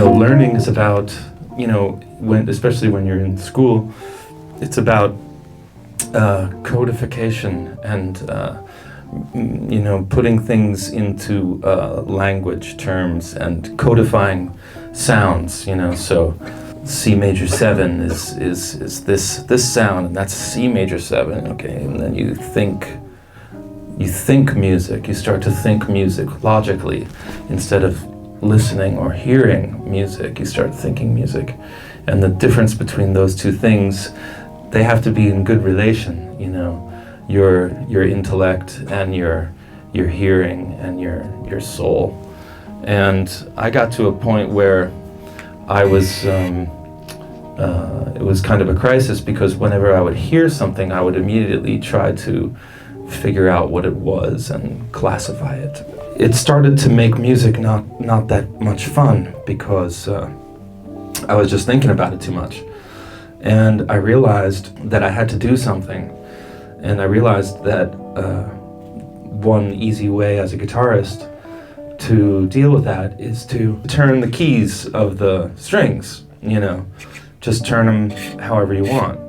learning is about, especially when you're in school, it's about codification and, putting things into language terms and codifying sounds, so C major 7 is this sound, and that's C major 7, okay, and then you think music, you start to think music logically instead of listening or hearing music, you start thinking music. And the difference between those two things, they have to be in good relation, your intellect and your hearing and your soul. And I got to a point where I was, it was kind of a crisis, because whenever I would hear something, I would immediately try to figure out what it was and classify it. It started to make music not that much fun, because I was just thinking about it too much. And I realized that I had to do something. And I realized that one easy way as a guitarist to deal with that is to turn the keys of the strings, just turn them however you want.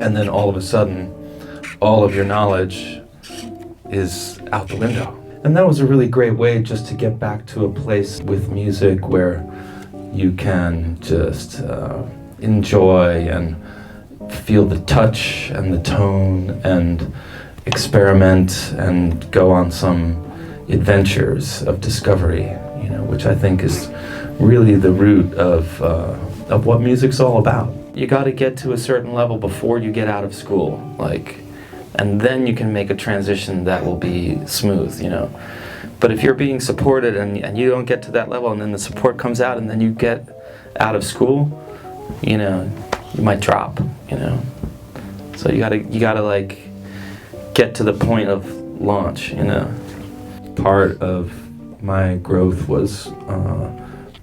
And then all of a sudden, all of your knowledge is out the window. And that was a really great way just to get back to a place with music where you can just enjoy and feel the touch and the tone and experiment and go on some adventures of discovery, which I think is really the root of what music's all about. You got to get to a certain level before you get out of school, and then you can make a transition that will be smooth, But if you're being supported and you don't get to that level, and then the support comes out, and then you get out of school, you might drop, So you gotta get to the point of launch, Part of my growth was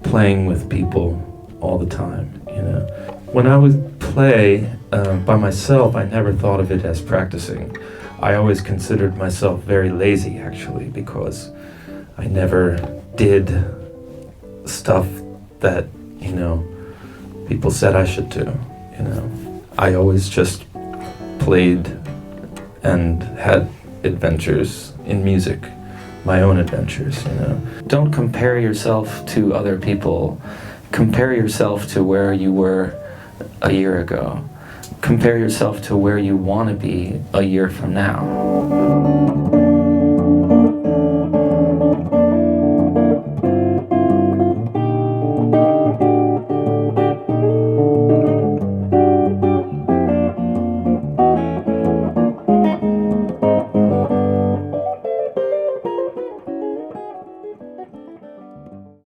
playing with people all the time, When I would play by myself, I never thought of it as practicing. I always considered myself very lazy, actually, because I never did stuff that, people said I should do, I always just played and had adventures in music, my own adventures, Don't compare yourself to other people. Compare yourself to where you were a year ago. Compare yourself to where you want to be a year from now.